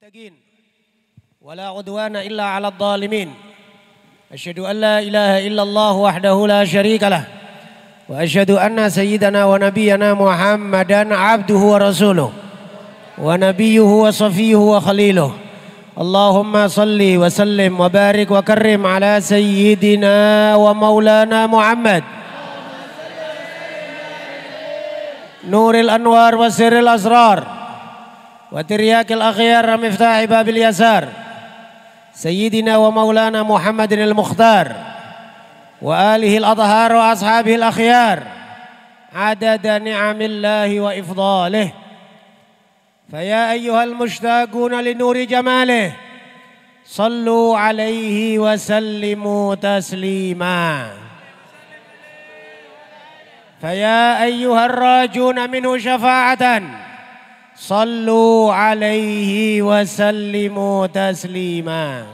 للمتقين ولا عدوان إلا على الظالمين أشهد أن لا إله إلا الله وحده لا شريك له وأشهد أن سيدنا ونبينا محمدا عبده ورسوله ونبيه وصفيه وخليله اللهم صل وسلم وبارك وكرم على سيدنا ومولانا محمد نور الأنوار وسر الأسرار وترياك الأخيار مفتاح باب اليسار سيدنا ومولانا محمد المختار وآله الأطهار وأصحابه الأخيار عدد نعم الله وإفضاله فيا أيها المشتاقون لنور جماله صلوا عليه وسلموا تسليما فيا أيها الراجون منه شفاعة صلوا عليه وسلموا تسليما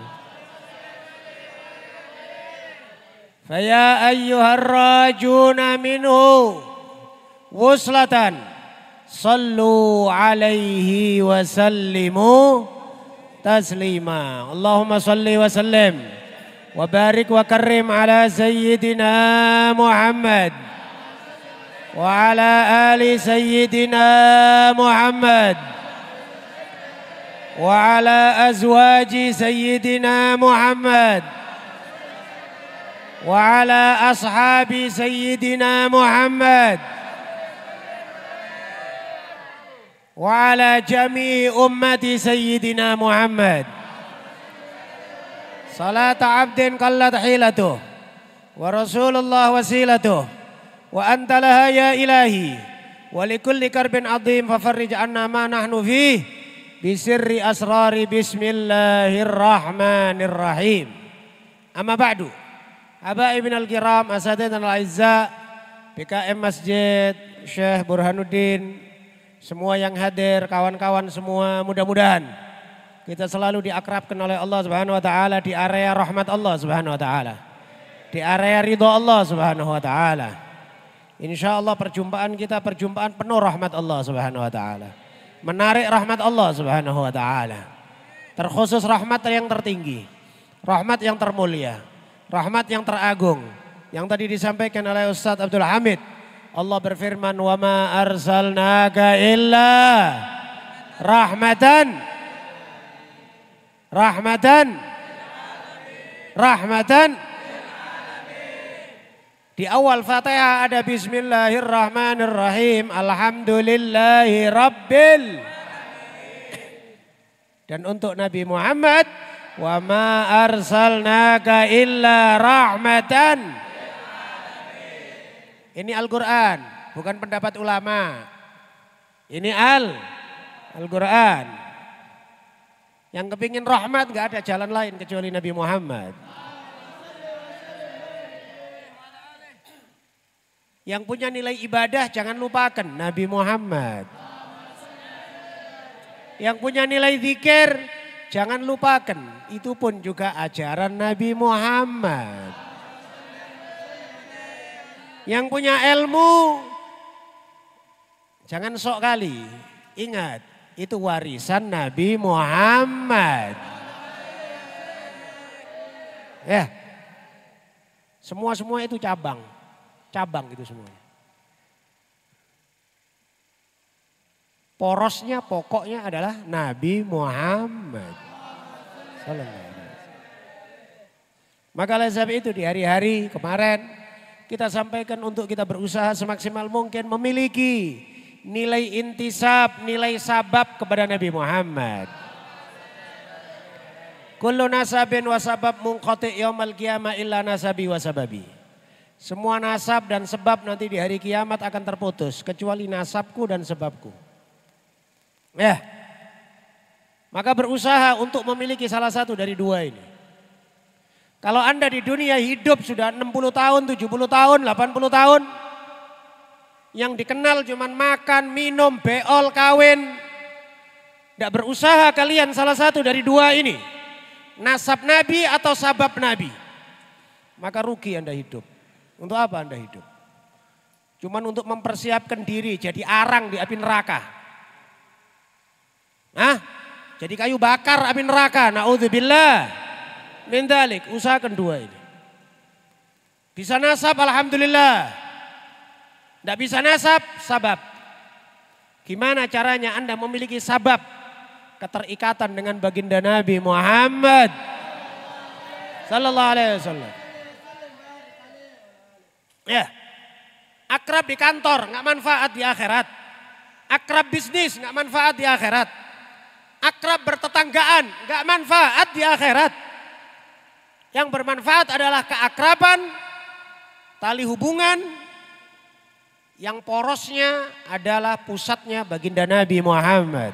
فيا أيها الراجون منه وصلة صلوا عليه وسلموا تسليما اللهم صل وسلم وبارك وكرم على سيدنا محمد وعلى آل سيدنا محمد وعلى أزواج سيدنا محمد وعلى أصحاب سيدنا محمد وعلى جميع أمة سيدنا محمد صلاة عبد قلت حيلته ورسول الله وسيلته وأنت لها يا إلهي ولكل كرب عظيم ففرج عنا ما نحن فيه بسر أسرار بسم الله الرحمن الرحيم أما بعد حبايبنا الكرام أساتذتنا الأعزاء PKM Masjid Syekh Burhanuddin, semua yang hadir, kawan-kawan semua, mudah-mudahan kita selalu diakrabkan oleh Allah Subhanahu wa taala di area rahmat Allah Subhanahu wa taala, di area ridha Allah Subhanahu wa taala. Insya Allah perjumpaan kita perjumpaan penuh rahmat Allah Subhanahu wa taala. Menarik rahmat Allah Subhanahu wa taala. Terkhusus rahmat yang tertinggi, rahmat yang termulia, rahmat yang teragung. Yang tadi disampaikan oleh Ustadz Abdul Hamid. Allah berfirman, "Wa ma arsalnaka illa rahmatan Di awal Fatihah ada Bismillahirrahmanirrahim. Alhamdulillahi Rabbil. Dan untuk Nabi Muhammad, wa ma arsalnaka illa rahmatan. Ini Al-Quran, bukan pendapat ulama. Ini Al-Quran. Yang kepingin rahmat gak ada jalan lain kecuali Nabi Muhammad. Yang punya nilai ibadah jangan lupakan Nabi Muhammad. Yang punya nilai zikir jangan lupakan. Itu pun juga ajaran Nabi Muhammad. Yang punya ilmu jangan sok kali. Ingat, itu warisan Nabi Muhammad. Ya. Semua itu cabang gitu semuanya. Porosnya pokoknya adalah Nabi Muhammad. Maka oleh sebab itu di hari-hari kemarin kita sampaikan untuk kita berusaha semaksimal mungkin memiliki nilai intisab, nilai sabab kepada Nabi Muhammad. Kullu nasabin wa sabab munqati yaumal qiyamah illa nasabi wa sababi. Semua nasab dan sebab nanti di hari kiamat akan terputus. Kecuali nasabku dan sebabku. Ya. Maka berusaha untuk memiliki salah satu dari dua ini. Kalau Anda di dunia hidup sudah 60 tahun, 70 tahun, 80 tahun. Yang dikenal cuma makan, minum, beol, kawin. Tidak berusaha kalian salah satu dari dua ini. Nasab Nabi atau sabab Nabi. Maka rugi Anda hidup. Untuk apa Anda hidup? Cuman untuk mempersiapkan diri jadi arang di api neraka. Hah? Jadi kayu bakar api neraka. Na'udzubillah min dzalik. Usahakan dua ini. Bisa nasab alhamdulillah. Tidak bisa nasab sabab. Gimana caranya Anda memiliki sabab keterikatan dengan baginda Nabi Muhammad sallallahu alaihi wasallam. Ya. Akrab di kantor nggak manfaat di akhirat. Akrab bisnis nggak manfaat di akhirat. Akrab bertetanggaan nggak manfaat di akhirat. Yang bermanfaat adalah keakraban, tali hubungan yang porosnya adalah pusatnya baginda Nabi Muhammad.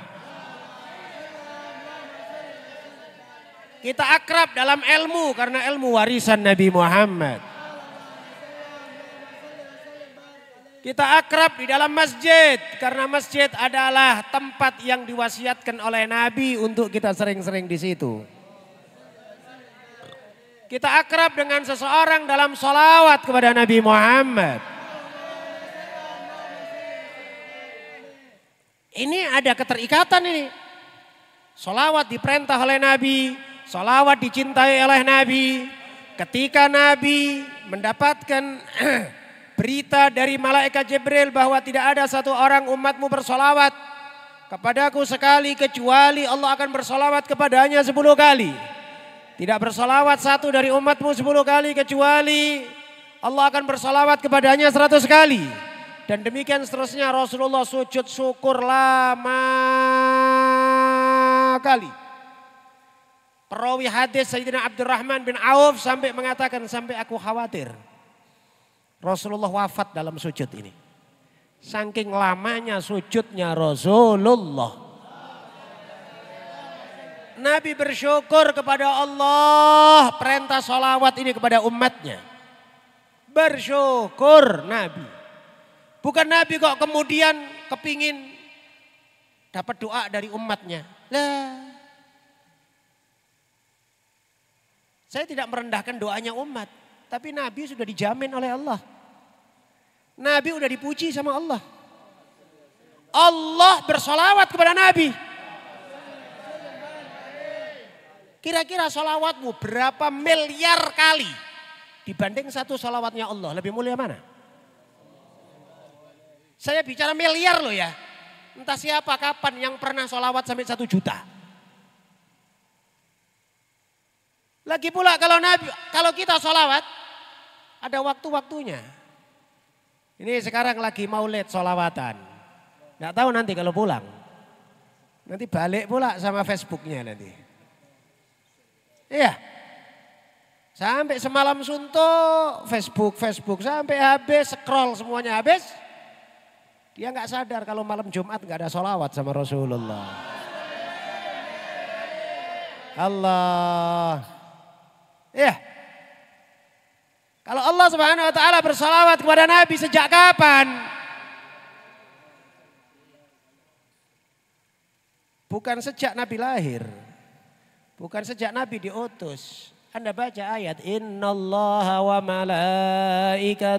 Kita akrab dalam ilmu karena ilmu warisan Nabi Muhammad. Kita akrab di dalam masjid karena masjid adalah tempat yang diwasiatkan oleh Nabi untuk kita sering-sering di situ. Kita akrab dengan seseorang dalam sholawat kepada Nabi Muhammad. Ini ada keterikatan ini. Sholawat diperintah oleh Nabi, sholawat dicintai oleh Nabi. Ketika Nabi mendapatkan berita dari malaikat Jibril bahwa tidak ada satu orang umatmu bersolawat kepadaku sekali kecuali Allah akan bersolawat kepadanya 10 kali. Tidak bersolawat satu dari umatmu 10 kali kecuali Allah akan bersolawat kepadanya 100 kali. Dan demikian seterusnya Rasulullah sujud syukur lama kali. Perawi hadis Sayyidina Abdurrahman bin Auf sampai mengatakan sampai aku khawatir Rasulullah wafat dalam sujud ini. Saking lamanya sujudnya Rasulullah. Nabi bersyukur kepada Allah perintah sholawat ini kepada umatnya. Bersyukur Nabi. Bukan Nabi kok kemudian kepingin dapat doa dari umatnya. Lah. Saya tidak merendahkan doanya umat. Tapi Nabi sudah dijamin oleh Allah. Nabi sudah dipuji sama Allah. Allah bersolawat kepada Nabi. Kira-kira solawatmu berapa miliar kali dibanding satu solawatnya Allah. Lebih mulia mana? Saya bicara miliar loh ya. Entah siapa kapan yang pernah solawat sampai 1 juta. Lagi pula kalau kita solawat ada waktu-waktunya. Ini sekarang lagi maulid solawatan. Nggak tahu nanti kalau pulang. Nanti balik pula sama Facebooknya nanti. Iya. Sampai semalam suntuk Facebook. Sampai habis scroll semuanya habis. Dia nggak sadar kalau malam Jumat nggak ada solawat sama Rasulullah. Allah. Iya. Kalau Allah Subhanahu wa taala bersalawat kepada Nabi sejak kapan? Bukan sejak Nabi lahir. Bukan sejak Nabi diutus. Anda baca ayat innallaha wa malaikatahu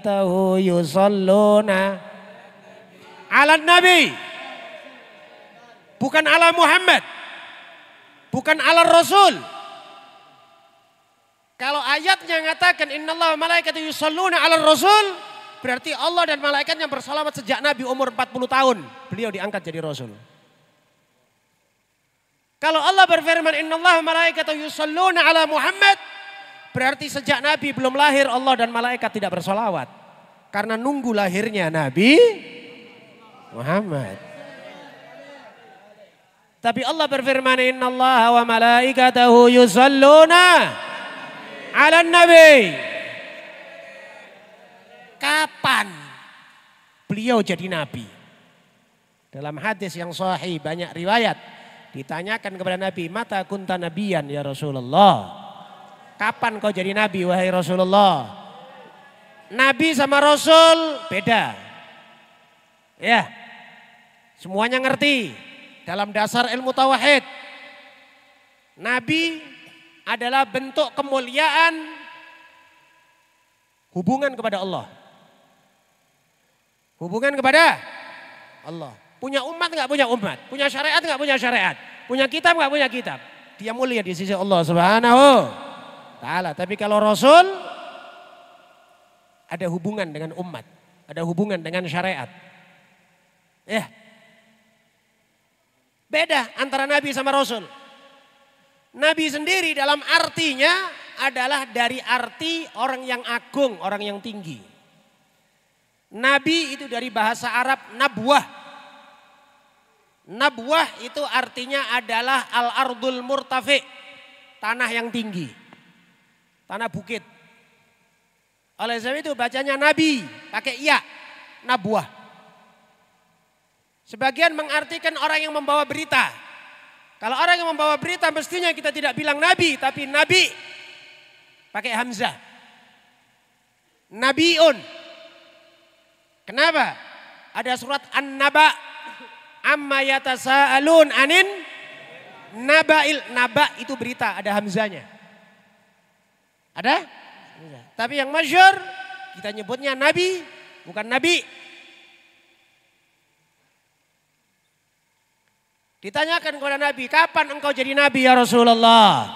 yusholluna 'alan nabi. Bukan ala Muhammad. Bukan ala Rasul. Kalau ayatnya mengatakan innallaha wa malaikatahu yusholluna 'alar rasul, berarti Allah dan malaikatnya bersalawat sejak Nabi umur 40 tahun. Beliau diangkat jadi Rasul. Kalau Allah berfirman innallaha wa malaikatahu yusholluna 'ala Muhammad, berarti sejak Nabi belum lahir Allah dan malaikat tidak bersalawat. Karena nunggu lahirnya Nabi Muhammad. Tapi Allah berfirman innallaha wa malaikatahu yusholluna 'alan nabi. Kapan beliau jadi nabi? Dalam hadis yang sahih banyak riwayat ditanyakan kepada Nabi, "Mata kunta nabiyan ya Rasulullah?" Kapan kau jadi nabi wahai Rasulullah? Nabi sama Rasul beda. Ya. Semuanya ngerti dalam dasar ilmu tauhid. Nabi adalah bentuk kemuliaan hubungan kepada Allah. Hubungan kepada Allah. Punya umat nggak punya umat? Punya syariat nggak punya syariat? Punya kitab nggak punya kitab? Dia mulia di sisi Allah Subhanahu Ta'ala. Tapi kalau Rasul ada hubungan dengan umat, ada hubungan dengan syariat. Ya. Beda antara Nabi sama Rasul. Nabi sendiri dalam artinya adalah dari arti orang yang agung, orang yang tinggi. Nabi itu dari bahasa Arab nabwah. Nabwah itu artinya adalah al-ardul murtafi, tanah yang tinggi, tanah bukit. Oleh sebab itu bacanya Nabi pakai ya, nabwah. Sebagian mengartikan orang yang membawa berita. Kalau orang yang membawa berita mestinya kita tidak bilang Nabi, tapi Nabi pakai hamzah. Nabiun. Kenapa? Ada surat An-Naba. Amma yatasaalun anin naba'il. Naba itu berita, ada hamzanya. Ada? Tapi yang masyhur kita nyebutnya Nabi, bukan Nabi. Ditanyakan kepada Nabi, kapan engkau jadi Nabi ya Rasulullah?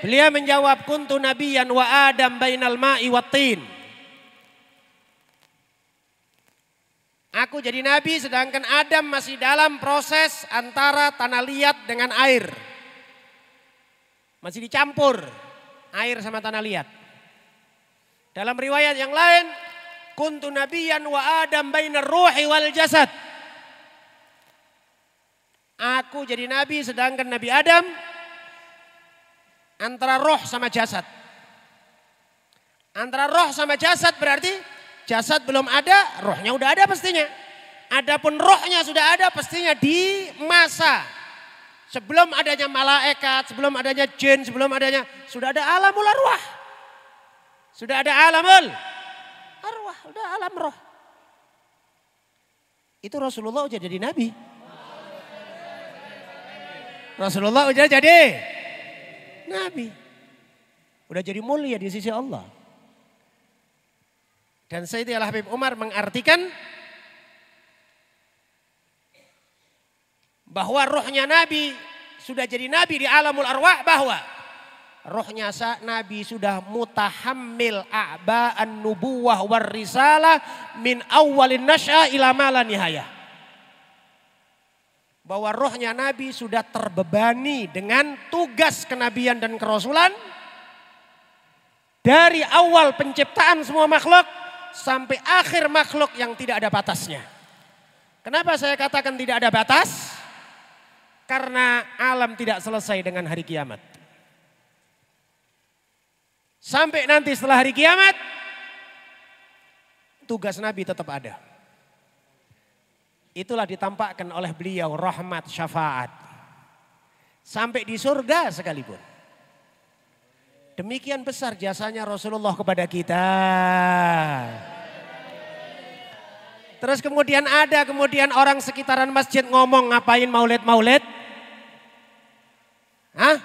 Beliau menjawab, kuntu nabiyan wa Adam bainal ma'i wattin. Aku jadi nabi sedangkan Adam masih dalam proses antara tanah liat dengan air. Masih dicampur air sama tanah liat. Dalam riwayat yang lain, kuntu nabiyan wa Adam bainar ruhi wal jasad. Aku jadi nabi sedangkan Nabi Adam antara roh sama jasad. Antara roh sama jasad berarti jasad belum ada, rohnya udah ada pastinya. Adapun rohnya sudah ada pastinya di masa sebelum adanya malaikat, sebelum adanya jin, sebelum adanya sudah ada alamul arwah. Sudah ada alamul arwah, udah alam roh. Itu Rasulullah udah jadi nabi. Rasulullah udah jadi nabi. Udah jadi mulia di sisi Allah. Dan Sayyidina Habib Umar mengartikan bahwa rohnya Nabi sudah jadi Nabi di alamul arwah, bahwa rohnya Nabi sudah mutahammil a'ba'an nubuwah war risalah min awwalin nas'a ila ma la nihayah. Bahwa rohnya Nabi sudah terbebani dengan tugas kenabian dan kerasulan dari awal penciptaan semua makhluk sampai akhir makhluk yang tidak ada batasnya. Kenapa saya katakan tidak ada batas? Karena alam tidak selesai dengan hari kiamat. Sampai nanti setelah hari kiamat, tugas Nabi tetap ada. Itulah ditampakkan oleh beliau rahmat syafaat. Sampai di surga sekalipun. Demikian besar jasanya Rasulullah kepada kita. Terus kemudian ada orang sekitaran masjid ngomong ngapain maulid-maulid? Hah?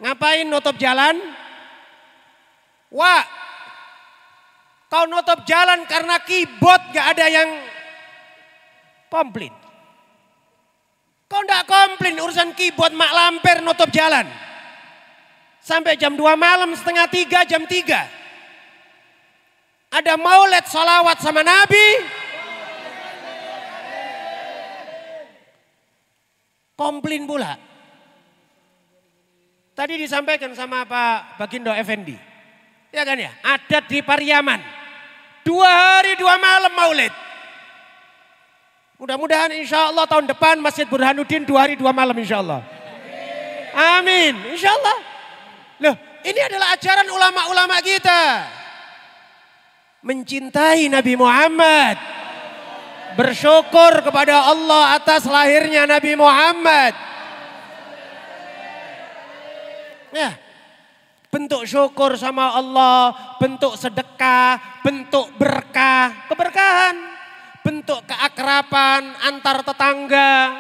Ngapain nutup jalan? Wah, kau nutup jalan karena keyboard gak ada yang komplain. Kau gak komplain urusan keyboard mak lamper nutup jalan. Sampai jam 2 malam, setengah 3, jam 3. Ada maulid salawat sama Nabi. Komplain pula. Tadi disampaikan sama Pak Bagindo Effendi. Ya kan ya, adat di Pariaman. 2 hari 2 malam maulid. Mudah-mudahan insya Allah tahun depan Masjid Burhanuddin 2 hari 2 malam insya Allah. Amin, insya Allah. Loh, ini adalah ajaran ulama-ulama kita. Mencintai Nabi Muhammad. Bersyukur kepada Allah atas lahirnya Nabi Muhammad. Ya, bentuk syukur sama Allah, bentuk sedekah, bentuk berkah, keberkahan. Bentuk keakraban antar tetangga,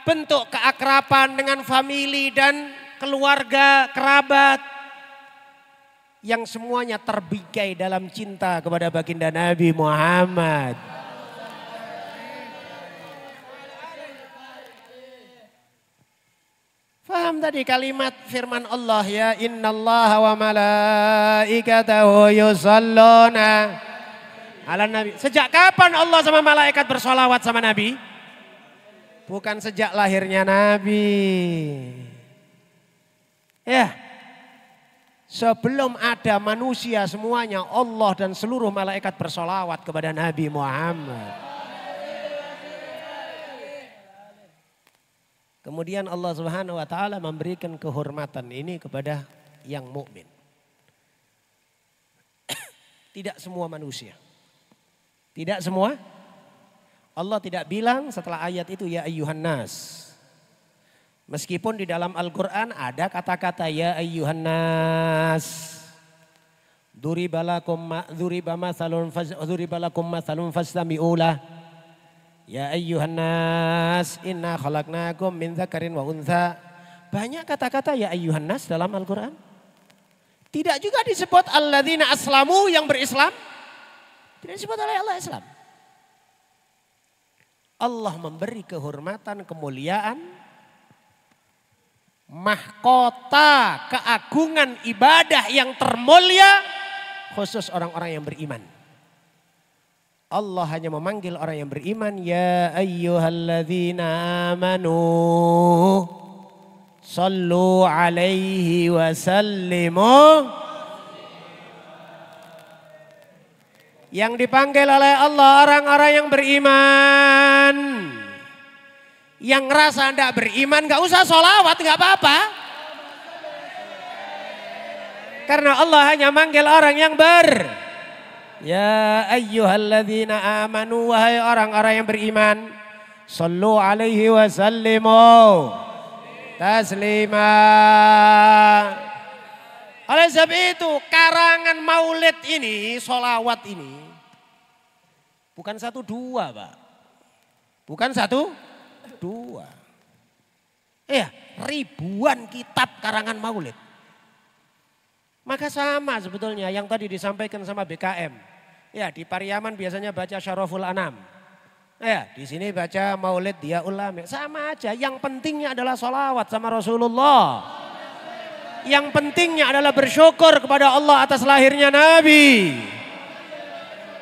bentuk keakraban dengan famili dan keluarga, kerabat. Yang semuanya terbingkai dalam cinta kepada baginda Nabi Muhammad. Paham tadi kalimat firman Allah ya innallaha wa malaikatahu yusholluna ala nabi. Sejak kapan Allah sama malaikat bersolawat sama Nabi? Bukan sejak lahirnya Nabi. Ya. Sebelum ada manusia semuanya Allah dan seluruh malaikat bersolawat kepada Nabi Muhammad. Kemudian Allah Subhanahu wa taala memberikan kehormatan ini kepada yang mukmin. Tidak semua manusia. Tidak semua. Allah tidak bilang setelah ayat itu ya ayyuhan nas. Meskipun di dalam Al-Qur'an ada kata-kata ya ayyuhan nas. Duribalakum mathalun fastami'u lah. Ya ayyuhan nas inna khalaqnakum min dzakarin wa untha. Banyak kata-kata ya ayyuhan nas dalam Al-Qur'an. Tidak juga disebut alladzina aslamu yang berislam. Tidak disebut oleh Allah Islam. Allah memberi kehormatan, kemuliaan, mahkota, keagungan ibadah yang termulia khusus orang-orang yang beriman. Allah hanya memanggil orang yang beriman, ya ayyuhalladzina amanu sallu alaihi wa sallimu. Yang dipanggil oleh Allah orang-orang yang beriman. Yang ngerasa tidak beriman gak usah sholawat, gak apa-apa. Karena Allah hanya manggil orang yang Ya ayyuhalladzina amanu, wahai orang-orang yang beriman, sallu alaihi wa sallimu taslima. Oleh sebab itu karangan maulid ini, sholawat ini bukan 1, 2 Pak. Bukan 1, 2. Iya, ribuan kitab karangan maulid. Maka sama sebetulnya yang tadi disampaikan sama BKM. Ya, di Pariaman biasanya baca Syaraful Anam. Ya, di sini baca Maulid Dia Ulame. Sama aja, yang pentingnya adalah sholawat sama Rasulullah. Yang pentingnya adalah bersyukur kepada Allah atas lahirnya Nabi.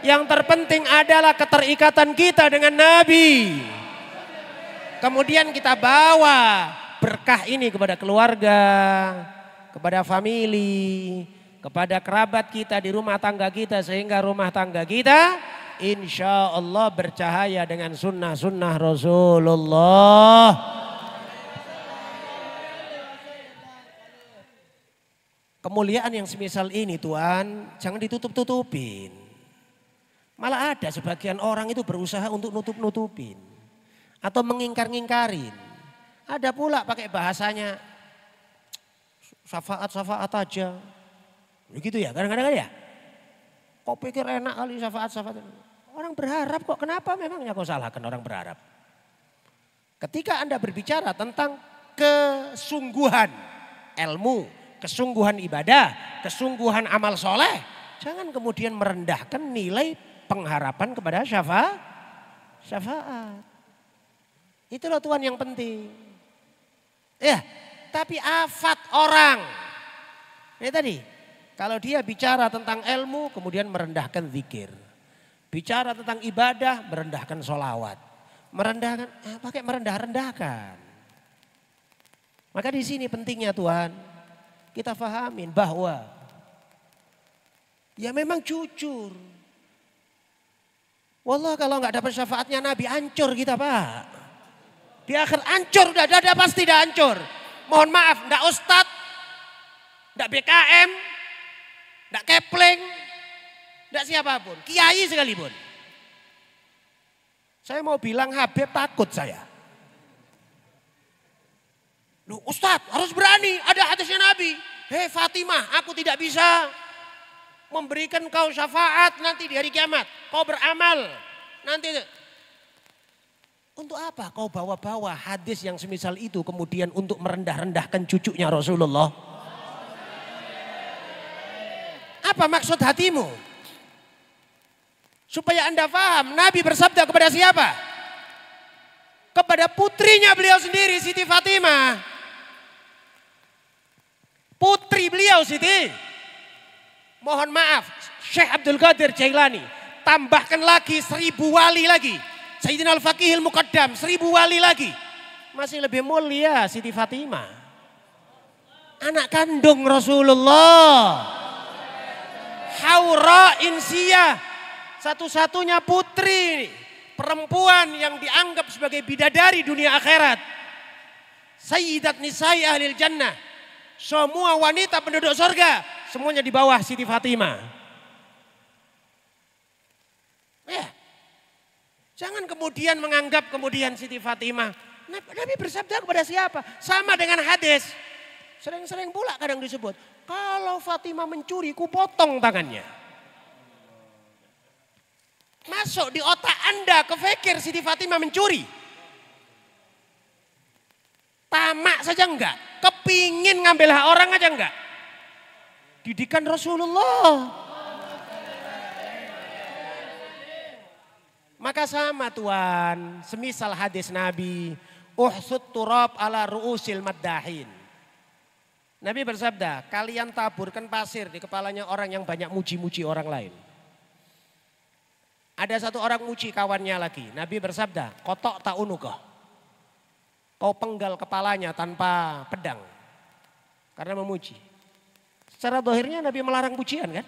Yang terpenting adalah keterikatan kita dengan Nabi. Kemudian kita bawa berkah ini kepada keluarga, kepada famili, kepada kerabat kita di rumah tangga kita, sehingga rumah tangga kita insya Allah bercahaya dengan sunnah-sunnah Rasulullah. Kemuliaan yang semisal ini Tuhan jangan ditutup-tutupin. Malah ada sebagian orang itu berusaha untuk nutup-nutupin atau mengingkar-ngingkarin. Ada pula pakai bahasanya syafaat aja. Begitu ya kadang-kadang ya. Kok pikir enak kali syafaat. Orang berharap kok, kenapa memangnya kau salahkan orang berharap? Ketika Anda berbicara tentang kesungguhan ilmu, kesungguhan ibadah, kesungguhan amal soleh, jangan kemudian merendahkan nilai pengharapan kepada syafaat. Itulah Tuhan yang penting. Ya. Tapi afat orang. Ini tadi, kalau dia bicara tentang ilmu kemudian merendahkan zikir. Bicara tentang ibadah merendahkan sholawat. Merendahkan, pakai merendah-rendahkan. Maka di sini pentingnya Tuhan, kita fahamin bahwa ya memang jujur. Wallah kalau nggak dapat syafaatnya Nabi hancur kita Pak. Di akhir hancur, udah pasti dah hancur. Mohon maaf, enggak Ustadz, enggak BKM, enggak Kepling, enggak siapapun, kiai sekalipun. Saya mau bilang Habib takut saya. Loh Ustadz harus berani, ada hadisnya Nabi. Hei Fatimah, aku tidak bisa memberikan kau syafaat nanti di hari kiamat. Kau beramal nanti. Untuk apa kau bawa-bawa hadis yang semisal itu kemudian untuk merendah-rendahkan cucunya Rasulullah? Apa maksud hatimu? Supaya Anda paham, Nabi bersabda kepada siapa? Kepada putrinya beliau sendiri, Siti Fatimah. Putri beliau Siti. Mohon maaf, Syekh Abdul Qadir Jailani. Tambahkan lagi 1000 wali lagi. Sayyidina Al-Faqihil Muqaddam 1000 wali lagi. Masih lebih mulia Siti Fatimah. Anak kandung Rasulullah. Haura Insiyah. Satu-satunya putri. Perempuan yang dianggap sebagai bidadari dunia akhirat. Sayyidat Nisa'i Ahlil Jannah. Semua wanita penduduk surga. Semuanya di bawah Siti Fatimah. Ya. Jangan kemudian menganggap kemudian Siti Fatimah. Nabi bersabda kepada siapa? Sama dengan hadis. Sering-sering pula kadang disebut. Kalau Fatimah mencuri, ku potong tangannya. Masuk di otak Anda kefekir Siti Fatimah mencuri. Tamak saja enggak. Kepingin ngambil hak orang aja enggak. Didikan Rasulullah. Maka sama Tuhan, semisal hadis Nabi, uhsud turab ala ru'usil maddahin. Nabi bersabda, kalian taburkan pasir di kepalanya orang yang banyak muji-muji orang lain. Ada satu orang muji kawannya lagi. Nabi bersabda, kotok tak unukoh. Kau penggal kepalanya tanpa pedang. Karena memuji. Secara dohirnya Nabi melarang pujian kan?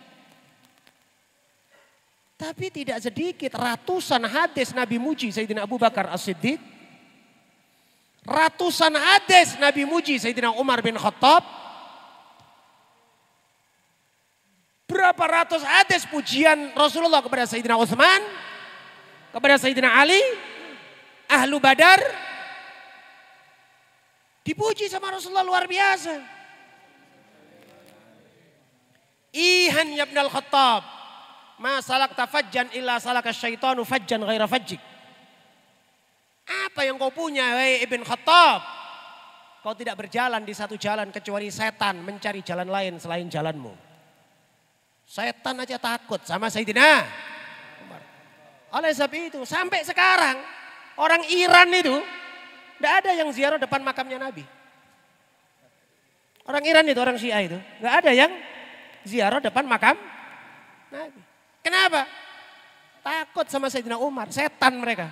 Tapi tidak sedikit ratusan hadis Nabi muji Sayyidina Abu Bakar As-Siddiq. Ratusan hadis Nabi muji Sayyidina Umar bin Khattab. Berapa ratus hadis pujian Rasulullah kepada Sayyidina Utsman. Kepada Sayyidina Ali. Ahlu Badar. Dipuji sama Rasulullah luar biasa. Ihan ya ibnal Khattab. Ma salakta fajjan illa salaka syaitanu fajjan ghaira fajjik. Apa yang kau punya wahai Ibn Khattab? Kau tidak berjalan di satu jalan kecuali setan mencari jalan lain selain jalanmu. Setan aja takut sama Sayyidina Umar. Oleh sebab itu sampai sekarang orang Iran itu tidak ada yang ziarah depan makamnya Nabi. Orang Iran itu, orang Syiah itu tidak ada yang ziarah depan makam Nabi. Kenapa? Takut sama Sayyidina Umar, setan mereka.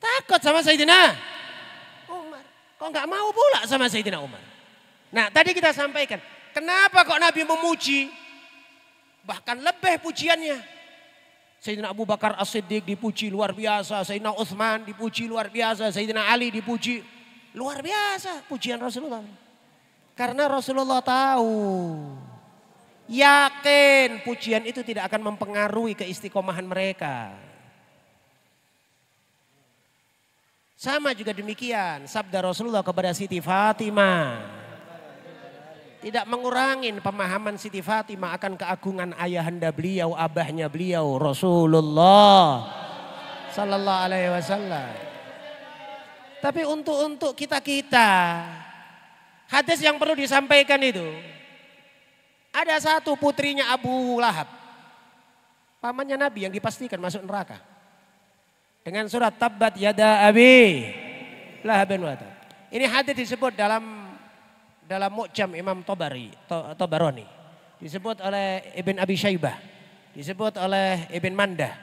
Takut sama Sayyidina Umar. Kok nggak mau pula sama Sayyidina Umar? Nah tadi kita sampaikan, kenapa kok Nabi memuji? Bahkan lebih pujiannya. Sayyidina Abu Bakar As-Siddiq dipuji luar biasa. Sayyidina Utsman dipuji luar biasa. Sayyidina Ali dipuji luar biasa. Pujian Rasulullah. Karena Rasulullah tahu. Yakin pujian itu tidak akan mempengaruhi keistiqomahan mereka. Sama juga demikian sabda Rasulullah kepada Siti Fatimah. Tidak mengurangin pemahaman Siti Fatimah akan keagungan ayahanda beliau, abahnya beliau Rasulullah sallallahu alaihi wasallam. Tapi untuk kita hadis yang perlu disampaikan itu. Ada satu putrinya Abu Lahab. Pamannya Nabi yang dipastikan masuk neraka. Dengan surat Tabbat Yada Abi Lahabin wa Tab. Ini hadis disebut dalam Mu'jam Imam Tabarani. Disebut oleh Ibn Abi Syaibah. Disebut oleh Ibn Mandah.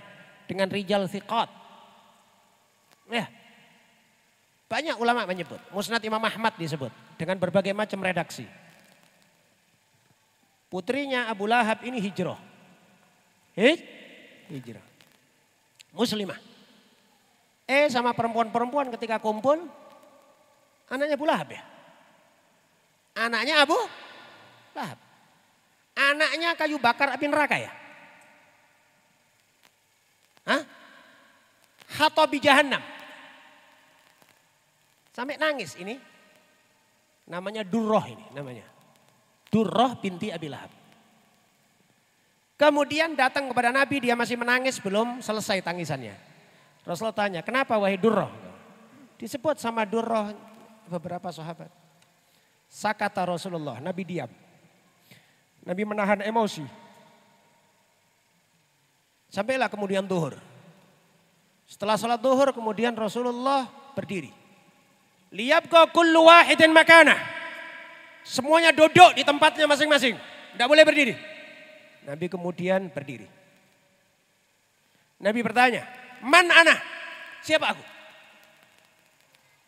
Dengan rijal thiqat. Ya. Banyak ulama menyebut. Musnad Imam Ahmad disebut. Dengan berbagai macam redaksi. Putrinya Abu Lahab ini hijrah. Hijrah. Muslimah. Sama perempuan-perempuan ketika kumpul. Anaknya Abu Lahab ya. Anaknya Abu Lahab. Anaknya kayu bakar api neraka ya. Hah? Hatobi Jahannam. Sampai nangis ini. Namanya Durrah ini namanya. Durrah binti Abi Lahab. Kemudian datang kepada Nabi, dia masih menangis belum selesai tangisannya. Rasulullah tanya, kenapa wahai Durrah? Disebut sama Durrah beberapa sahabat. Sakata Rasulullah, Nabi diam. Nabi menahan emosi. Sampailah kemudian duhur. Setelah sholat duhur kemudian Rasulullah berdiri. Liyabqa kullu wahidin makanah. Semuanya duduk di tempatnya masing-masing. Tidak boleh berdiri. Nabi kemudian berdiri. Nabi bertanya, man ana? Siapa aku?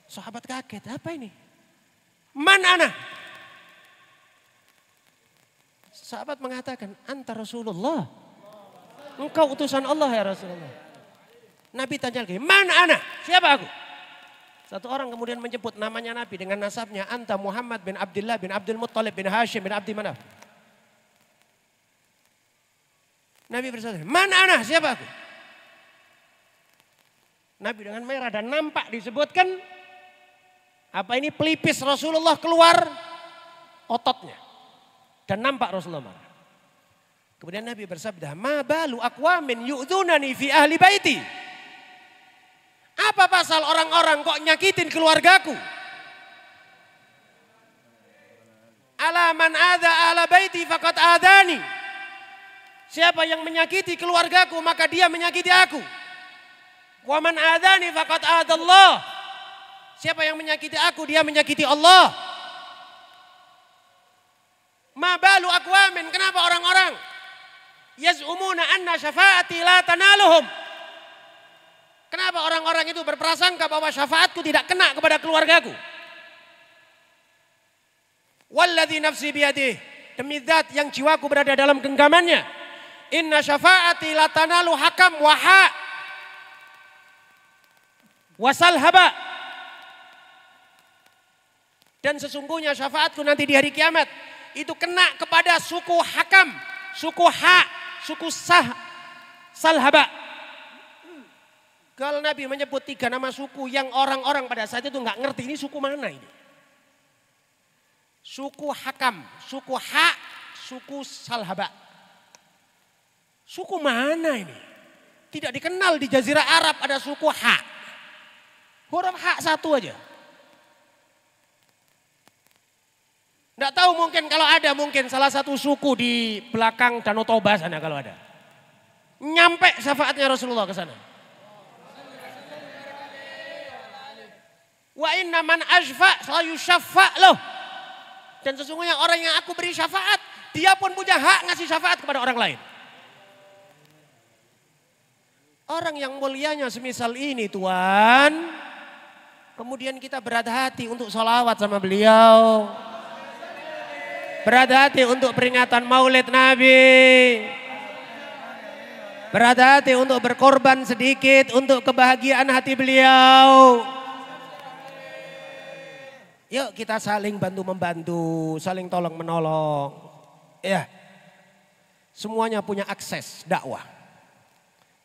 Sahabat kaget, apa ini? Man ana? Sahabat mengatakan, anta Rasulullah. Engkau utusan Allah ya Rasulullah. Nabi tanya lagi, man ana? Siapa aku? Satu orang kemudian menyebut namanya Nabi dengan nasabnya, anta Muhammad bin Abdullah bin Abdul Muttalib bin Hashim bin Abdi Manaf. Nabi bersabda, man ana? Siapa aku? Nabi dengan merah dan nampak disebutkan apa ini pelipis Rasulullah keluar ototnya dan nampak Rasulullah marah. Kemudian Nabi bersabda, ma balu aqwamin yu'dzunani fi ahli baiti. Apa pasal orang-orang kok nyakitin keluargaku? Ala man adza ahla baiti faqad adani. Siapa yang menyakiti keluargaku maka dia menyakiti aku. Wa man adzani faqad adzallah. Siapa yang menyakiti aku dia menyakiti Allah. Ma balu aqwamin, kenapa orang-orang yaz'umuna anna syafaati la tanaluhum? Kenapa orang-orang itu berprasangka bahwa syafaatku tidak kena kepada keluargaku? Walladzi nafsi biyadihi, demi zat yang jiwaku berada dalam genggamannya. Inna syafaati la tanalu hakam waha wasal haba. Dan sesungguhnya syafaatku nanti di hari kiamat itu kena kepada suku Hakam, suku Ha, suku Sah, Salhaba. Kalau Nabi menyebut 3 nama suku yang orang-orang pada saat itu nggak ngerti ini suku mana ini. Suku Hakam, suku Ha, suku Salhaba. Suku mana ini? Tidak dikenal di Jazirah Arab ada suku Ha. Huruf H 1 aja. Tidak tahu mungkin kalau ada mungkin salah satu suku di belakang Danau Toba sana kalau ada. Nyampe syafaatnya Rasulullah ke sana. Wa inna man ashfa la yushaffa loh. Dan sesungguhnya orang yang aku beri syafaat, dia pun punya hak ngasih syafaat kepada orang lain. Orang yang mulianya semisal ini Tuhan. Kemudian kita berat hati untuk sholawat sama beliau. Berat hati untuk peringatan maulid Nabi. Berat hati untuk berkorban sedikit untuk kebahagiaan hati beliau. Yuk kita saling bantu-membantu, saling tolong menolong. Ya, semuanya punya akses dakwah.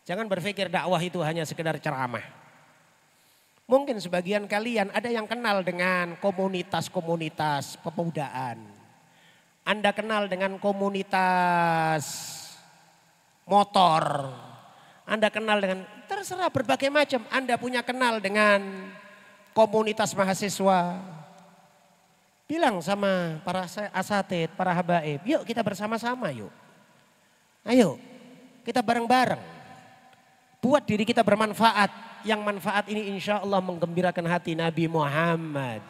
Jangan berpikir dakwah itu hanya sekedar ceramah. Mungkin sebagian kalian ada yang kenal dengan komunitas-komunitas kepemudaan. Anda kenal dengan komunitas motor. Anda kenal dengan terserah berbagai macam. Anda punya kenal dengan komunitas mahasiswa. Bilang sama para asatid, para habaib, yuk kita bersama-sama yuk. Ayo kita bareng-bareng. Buat diri kita bermanfaat. Yang manfaat ini insya Allah menggembirakan hati Nabi Muhammad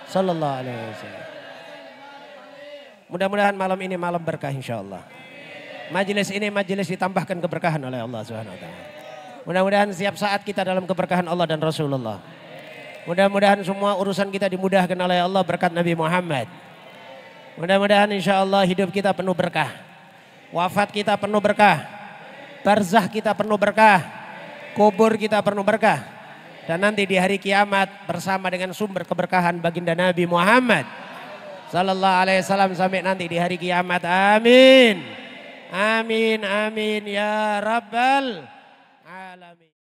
Sallallahu Alaihi Wasallam. Mudah-mudahan malam ini malam berkah insya Allah. Majelis ini majelis ditambahkan keberkahan oleh Allah Subhanahu Wa Taala. Mudah-mudahan setiap saat kita dalam keberkahan Allah dan Rasulullah. Mudah-mudahan semua urusan kita dimudahkan oleh Allah berkat Nabi Muhammad. Mudah-mudahan insya Allah hidup kita penuh berkah. Wafat kita penuh berkah. Barzah kita penuh berkah. Kubur kita penuh berkah. Dan nanti di hari kiamat bersama dengan sumber keberkahan baginda Nabi Muhammad Sallallahu Alaihi Wasallam sampai nanti di hari kiamat. Amin. Amin, amin ya Rabbal Alamin.